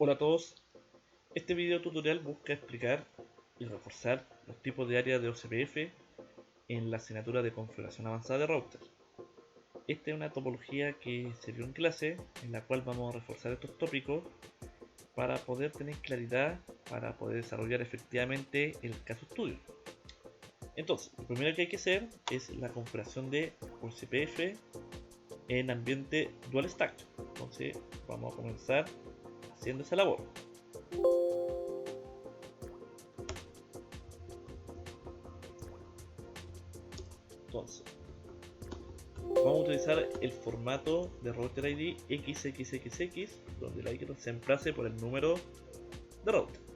Hola a todos, este video tutorial busca explicar y reforzar los tipos de áreas de OCPF en la asignatura de configuración avanzada de router. Esta es una topología que se vio en clase, en la cual vamos a reforzar estos tópicos para poder tener claridad, para poder desarrollar efectivamente el caso estudio. Entonces, lo primero que hay que hacer es la configuración de OCPF en ambiente dual stack. Entonces, vamos a comenzar haciendo esa labor. Entonces, vamos a utilizar el formato de router ID XXXX, donde la X se reemplace por el número de router.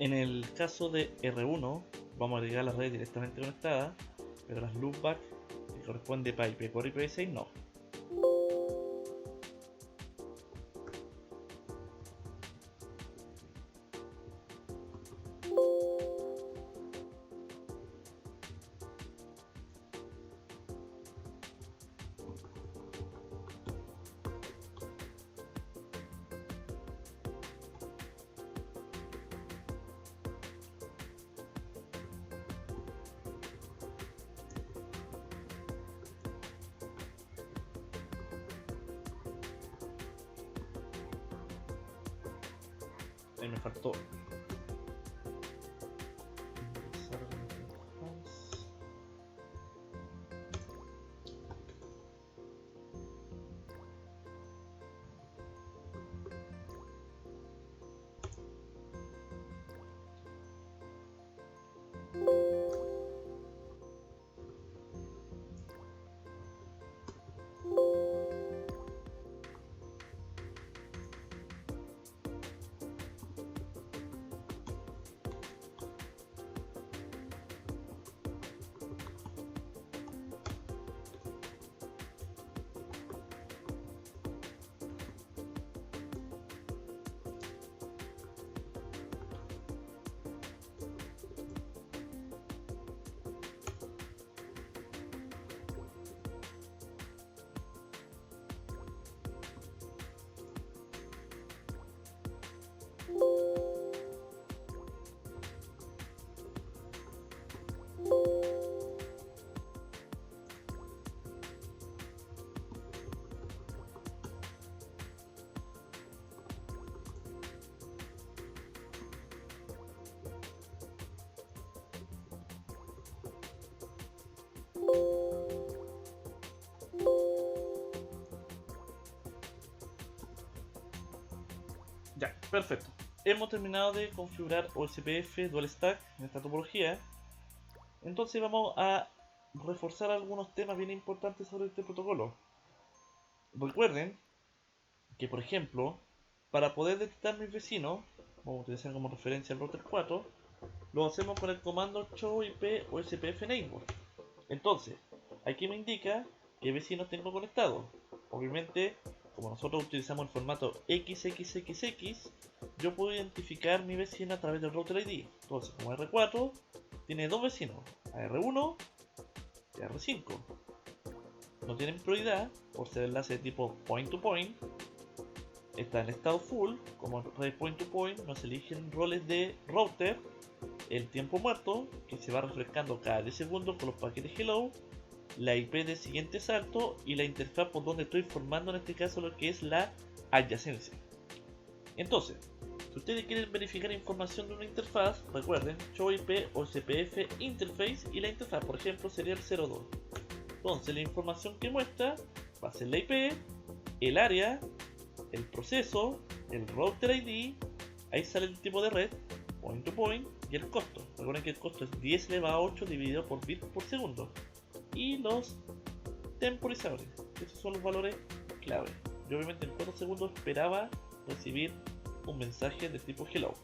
En el caso de R1, vamos a agregar la red directamente conectada, pero las loopback que corresponde para IP4 y IP6 no. Ahí me faltó. Ya, perfecto. Hemos terminado de configurar OSPF Dual Stack en esta topología. Entonces vamos a reforzar algunos temas bien importantes sobre este protocolo. Recuerden que, por ejemplo, para poder detectar mis vecinos, vamos a utilizar como referencia el router 4, lo hacemos con el comando show IP OSPF neighbor. Entonces, aquí me indica qué vecinos tengo conectados. Obviamente, como nosotros utilizamos el formato XXXX, yo puedo identificar mi vecino a través del router ID. Entonces, como R4 tiene dos vecinos, AR1 y AR5. No tienen prioridad por ser enlace de tipo point to point. Está en estado full, como red point to point, nos eligen roles de router, el tiempo muerto, que se va refrescando cada 10 segundos con los paquetes hello, la IP del siguiente salto y la interfaz por donde estoy formando en este caso lo que es la adyacencia. Entonces, si ustedes quieren verificar información de una interfaz, recuerden show IP OSPF interface y la interfaz, por ejemplo, sería el 02. Entonces, la información que muestra va a ser la IP, el área, el proceso, el router ID, ahí sale el tipo de red, point to point y el costo. Recuerden que el costo es 10 elevado a 8 dividido por bit por segundo. Y los temporizadores, esos son los valores clave. Yo obviamente en 4 segundos esperaba recibir un mensaje de tipo hello.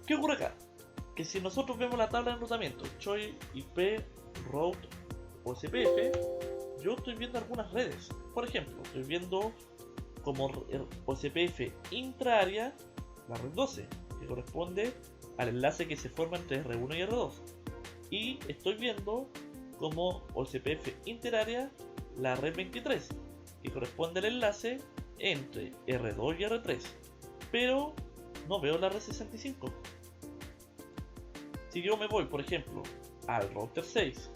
¿Qué ocurre acá? Que si nosotros vemos la tabla de enrutamiento Choi IP Route OSPF, yo estoy viendo algunas redes. Por ejemplo, estoy viendo como OSPF intraárea la red 12, que corresponde al enlace que se forma entre R1 y R2. Y estoy viendo como OSPF interárea la red 23, que corresponde al enlace entre R2 y R3. Pero no veo la red 65. Si yo me voy, por ejemplo, al router 6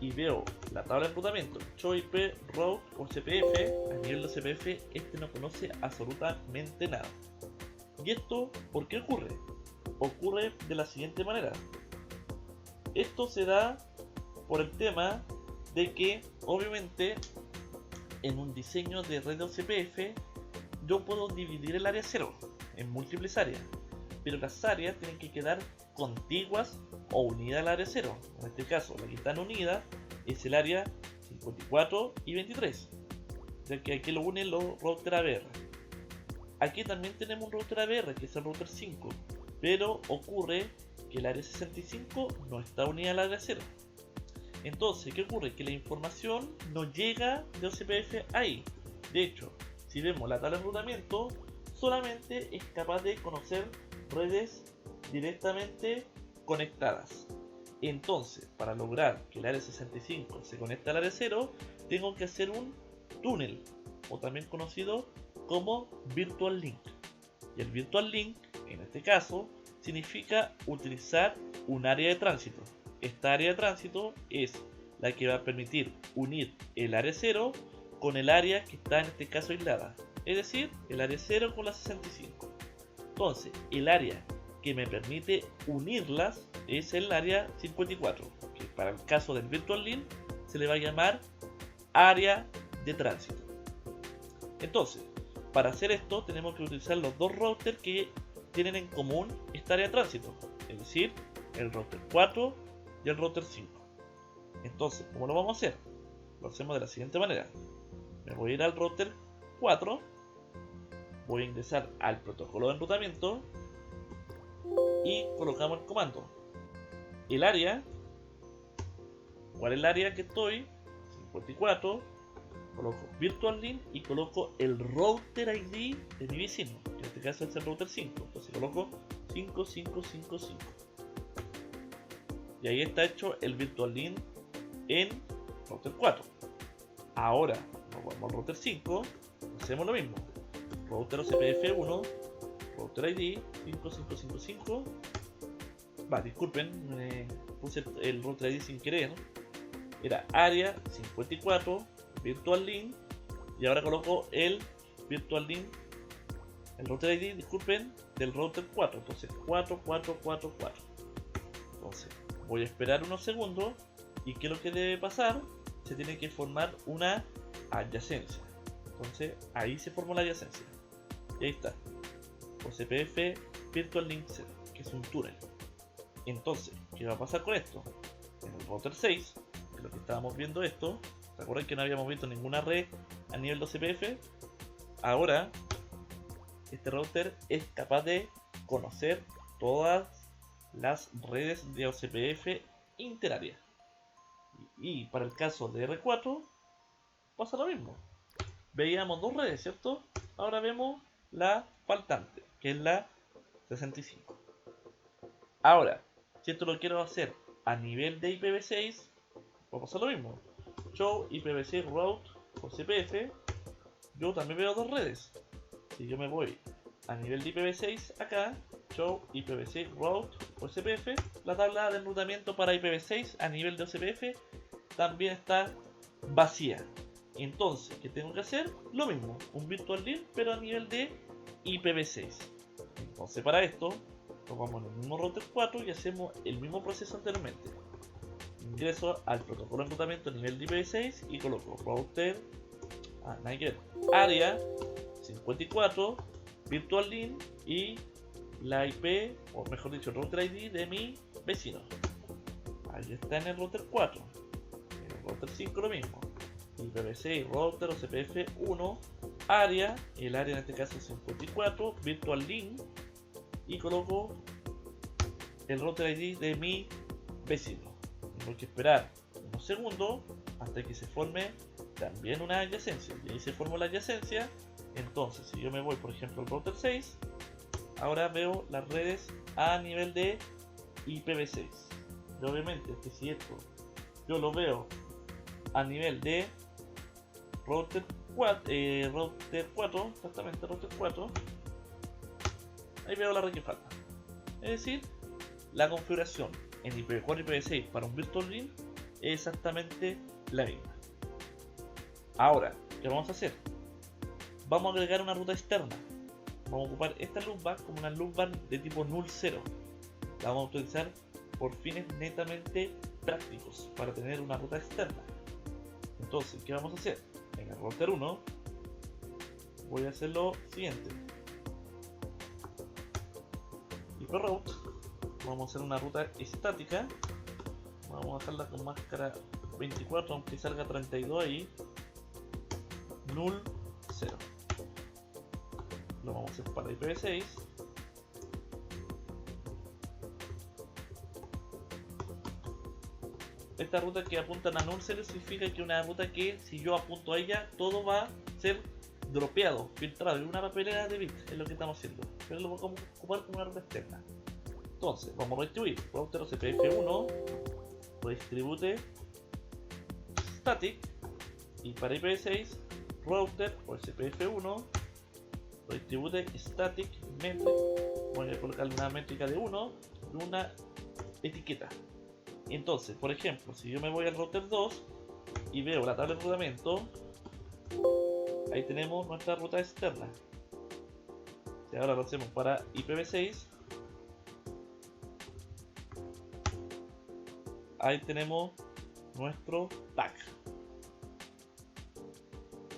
y veo la tabla de enrutamiento show IP route OSPF, a nivel de OSPF este no conoce absolutamente nada. ¿Y esto por qué ocurre? Ocurre de la siguiente manera. Esto se da por el tema de que obviamente en un diseño de red de OSPF yo puedo dividir el área 0 en múltiples áreas, pero las áreas tienen que quedar contiguas o unidas al área 0. En este caso, la que están unidas es el área 54 y 23, ya que aquí lo unen los routers ABR. Aquí también tenemos un router ABR que es el router 5, pero ocurre que el área 65 no está unida al área 0. Entonces, ¿qué ocurre? Que la información no llega de OSPF ahí. De hecho, si vemos la tabla de enrutamiento, solamente es capaz de conocer redes directamente conectadas. Entonces, para lograr que el área 65 se conecte al área 0, tengo que hacer un túnel, o también conocido como Virtual Link. Y el Virtual Link, en este caso, significa utilizar un área de tránsito. Esta área de tránsito es la que va a permitir unir el área 0 con el área que está en este caso aislada, es decir, el área 0 con la 65. Entonces, el área que me permite unirlas es el área 54, que para el caso del Virtual Link se le va a llamar área de tránsito. Entonces, para hacer esto tenemos que utilizar los dos routers que tienen en común esta área de tránsito, es decir, el router 4 y el router 5. Entonces, ¿cómo lo vamos a hacer? Lo hacemos de la siguiente manera. Me voy a ir al router 4, voy a ingresar al protocolo de enrutamiento y colocamos el comando. El área, ¿cuál es el área que estoy? 54, coloco Virtual Link y coloco el router ID de mi vecino, que en este caso es el router 5, entonces coloco 5555. Y ahí está hecho el Virtual Link en router 4. Ahora nos vamos al router 5, hacemos lo mismo. Router OSPF 1, router ID 5555. Disculpen, puse el router ID sin querer, ¿no? Era área 54, Virtual Link, y ahora coloco el Virtual Link, el router ID, disculpen, del router 4, entonces 4444. Entonces voy a esperar unos segundos y ¿qué es lo que debe pasar? Se tiene que formar una adyacencia. Entonces ahí se formó la adyacencia. Y ahí está, OCPF Virtual Link 0, que es un túnel. Entonces, ¿qué va a pasar con esto? En el router 6, que es lo que estábamos viendo esto, ¿recuerdan que no habíamos visto ninguna red a nivel de OCPF? Ahora, este router es capaz de conocer todas las redes de OCPF interáreas. Y para el caso de R4 pasa lo mismo. Veíamos dos redes, ¿cierto? Ahora vemos la faltante, que es la 65. Ahora, si esto lo quiero hacer a nivel de IPv6, va a pasar lo mismo. Show IPv6 route OCPF. Yo también veo dos redes. Si yo me voy a nivel de IPv6 acá, show IPv6 route OCPF, la tabla de enrutamiento para IPv6 a nivel de OCPF también está vacía. Entonces, ¿qué tengo que hacer? Lo mismo, un virtual link pero a nivel de IPv6. Entonces, para esto, nos vamos en el mismo router 4 y hacemos el mismo proceso anteriormente. Ingreso al protocolo de enrutamiento a nivel de IPv6 y coloco router área 54 virtual link y la IP, o mejor dicho, el router ID de mi vecino. Ahí está en el router 4. En el router 5 lo mismo. IPv6 router OCPF 1 área, el área en este caso es 54 virtual link y coloco el router ID de mi vecino. Tengo que esperar unos segundos hasta que se forme también una adyacencia. Y ahí se formó la adyacencia. Entonces, si yo me voy, por ejemplo, al router 6, ahora veo las redes a nivel de IPv6. Y obviamente, que si esto yo lo veo a nivel de router 4, exactamente router 4, ahí veo la red que falta. Es decir, la configuración en IPv4 y IPv6 para un virtual link es exactamente la misma. Ahora, ¿qué vamos a hacer? Vamos a agregar una ruta externa. Vamos a ocupar esta loopback como una loopback de tipo null 0. La vamos a utilizar por fines netamente prácticos para tener una ruta externa. Entonces, ¿qué vamos a hacer? En el router 1 voy a hacer lo siguiente. IProute, vamos a hacer una ruta estática. Vamos a dejarla con máscara 24, aunque salga 32 ahí. Null 0. Lo vamos a hacer para IPv6. Esta ruta que apuntan a null 0 significa que una ruta que si yo apunto a ella, todo va a ser dropeado, filtrado en una papelera de bits, es lo que estamos haciendo. Pero lo vamos a ocupar como una ruta externa. Entonces, vamos a redistribuir router OCPF1, redistribute static, y para IPv6, router OCPF1, redistribute static metric. Voy a colocarle una métrica de 1 y una etiqueta. Entonces, por ejemplo, si yo me voy al router 2 y veo la tabla de enrutamiento, ahí tenemos nuestra ruta externa. Si ahora lo hacemos para IPv6, ahí tenemos nuestro tag.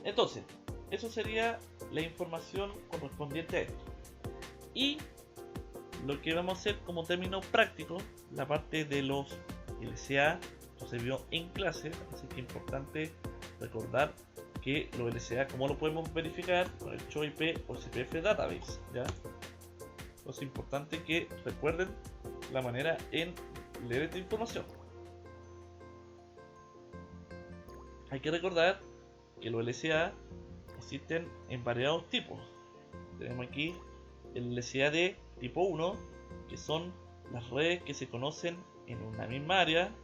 Entonces, eso sería la información correspondiente a esto. Y lo que vamos a hacer como término práctico, la parte de los LCA, esto se vio en clase, así que es importante recordar que los LCA, ¿cómo lo podemos verificar? Con el show IP o CPF database, ¿ya? Es importante que recuerden la manera en leer esta información. Hay que recordar que los LCA existen en variados tipos. Tenemos aquí el LCA de tipo 1, que son las redes que se conocen en una misma área.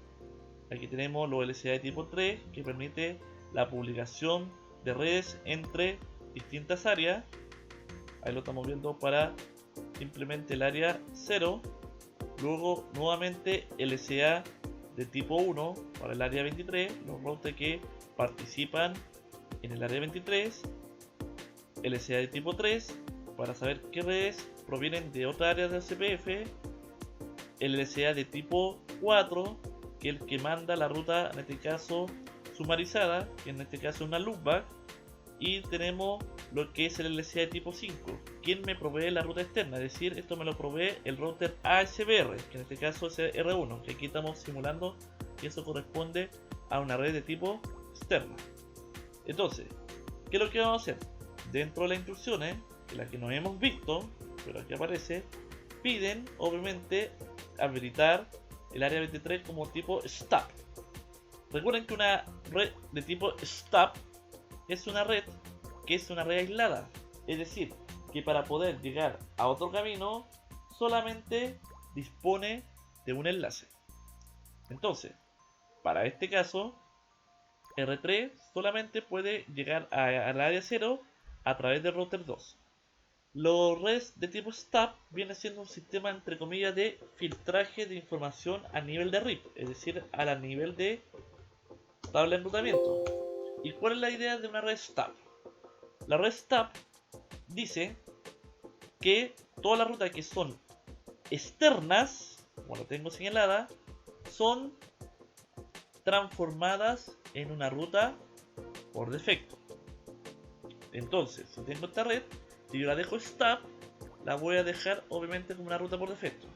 Aquí tenemos los LCA de tipo 3, que permite la publicación de redes entre distintas áreas. Ahí lo estamos viendo para simplemente el área 0. Luego nuevamente LCA de tipo 1 para el área 23, los routers que participan en el área 23. LCA de tipo 3 para saber qué redes provienen de otra área del CPF. El LCA de tipo 4, que es el que manda la ruta, en este caso sumarizada, que en este caso es una loopback. Y tenemos lo que es el LCA de tipo 5. ¿Quién me provee la ruta externa? Es decir, esto me lo provee el router ASBR, que en este caso es el R1, que aquí estamos simulando que eso corresponde a una red de tipo externa. Entonces, ¿qué es lo que vamos a hacer? Dentro de las instrucciones, que las que no hemos visto, pero aquí aparece, piden obviamente habilitar el área 23 como tipo stub. Recuerden que una red de tipo stub es una red que es una red aislada, es decir, que para poder llegar a otro camino solamente dispone de un enlace. Entonces, para este caso, R3 solamente puede llegar al área 0 a través del router 2. Los redes de tipo stub viene siendo un sistema entre comillas de filtraje de información a nivel de RIP, es decir, a nivel de tabla de enrutamiento. ¿Y cuál es la idea de una red stub? La red stub dice que todas las rutas que son externas, como lo tengo señalada, son transformadas en una ruta por defecto. Entonces, si tengo esta red, si yo la dejo stub, la voy a dejar obviamente como una ruta por defecto.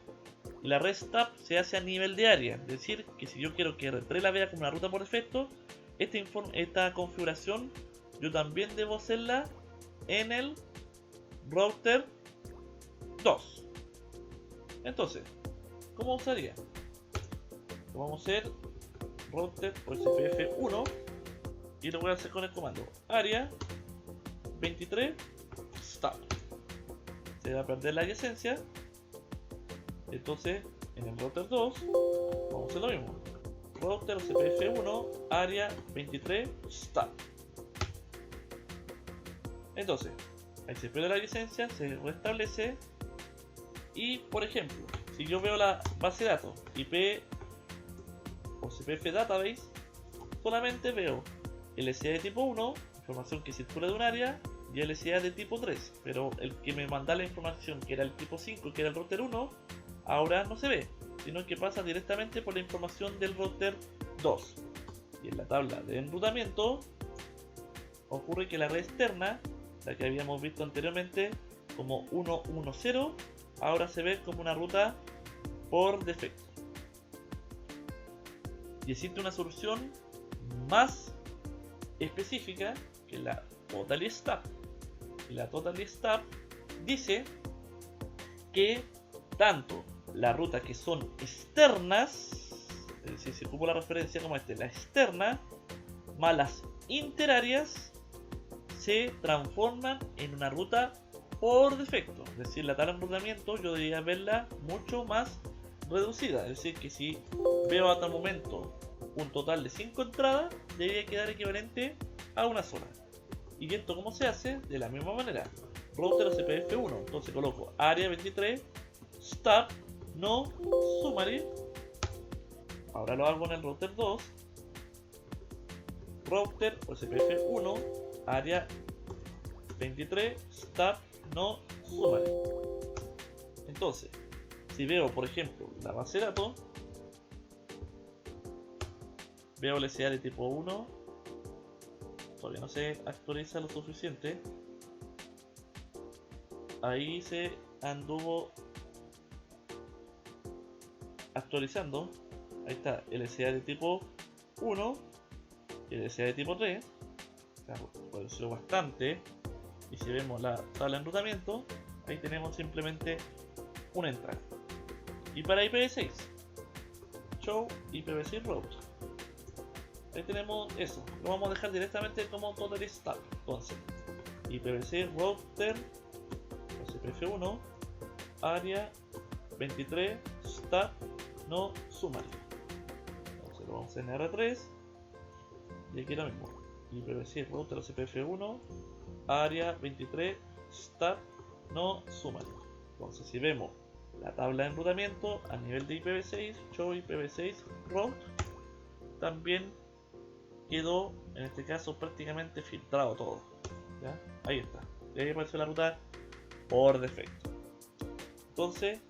Y la red stub se hace a nivel de área, es decir, que si yo quiero que R3 la vea como una ruta por defecto, esta configuración yo también debo hacerla en el router 2. Entonces, ¿cómo usaría? Vamos a hacer router por SPF1 y lo voy a hacer con el comando área 23 stop. Se va a perder la adyacencia. Entonces en el router 2 vamos a hacer lo mismo. Router CPF1 área 23 stop. Entonces ahí se pierde la licencia, se restablece. Y por ejemplo, si yo veo la base de datos IP o CPF Database, solamente veo LCA de tipo 1, información que circula de un área, y LCA de tipo 3, pero el que me manda la información que era el tipo 5, que era el router 1, ahora no se ve, sino que pasa directamente por la información del router 2. Y en la tabla de enrutamiento ocurre que la red externa, la que habíamos visto anteriormente como 110, ahora se ve como una ruta por defecto. Y existe una solución más específica que la Totally Stub. Y la Totally Stub dice que tanto las rutas que son externas, es decir, si ocupo la referencia como la externa, más las interarias, se transforman en una ruta por defecto. Es decir, la tabla de enrutamiento yo debería verla mucho más reducida. Es decir, que si veo hasta el momento un total de 5 entradas, debería quedar equivalente a una sola. ¿Y esto cómo se hace? De la misma manera. Router CPF1, entonces coloco área 23 stub no summary. Ahora lo hago en el router 2. Router CPF1 área 23 stub no summary. Entonces, si veo por ejemplo la base de datos, veo LCA de tipo 1, todavía no se actualiza lo suficiente. Ahí se anduvo actualizando. Ahí está LCA de tipo 1 y LCA de tipo 3. Redució bastante. Y si vemos la tabla de enrutamiento, ahí tenemos simplemente una entrada. Y para IPv6, show IPv6 route. Ahí tenemos eso. Lo vamos a dejar directamente como Totally Stub. Entonces, IPv6 router CPF1 área 23 stub no summary. Entonces lo vamos a hacer en R3 y aquí lo mismo. IPv6 router CPF1 área 23 stub no summary. Entonces si vemos la tabla de enrutamiento a nivel de IPv6, show IPv6 route, también quedó en este caso prácticamente filtrado todo. ¿Ya? Ahí está. Y ahí aparece la ruta por defecto. Entonces,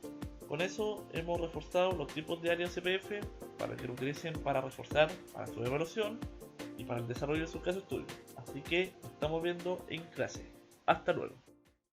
con eso hemos reforzado los tipos de áreas CPF para que lo utilicen para reforzar para su evaluación y para el desarrollo de sus casos de estudio. Así que nos estamos viendo en clase. Hasta luego.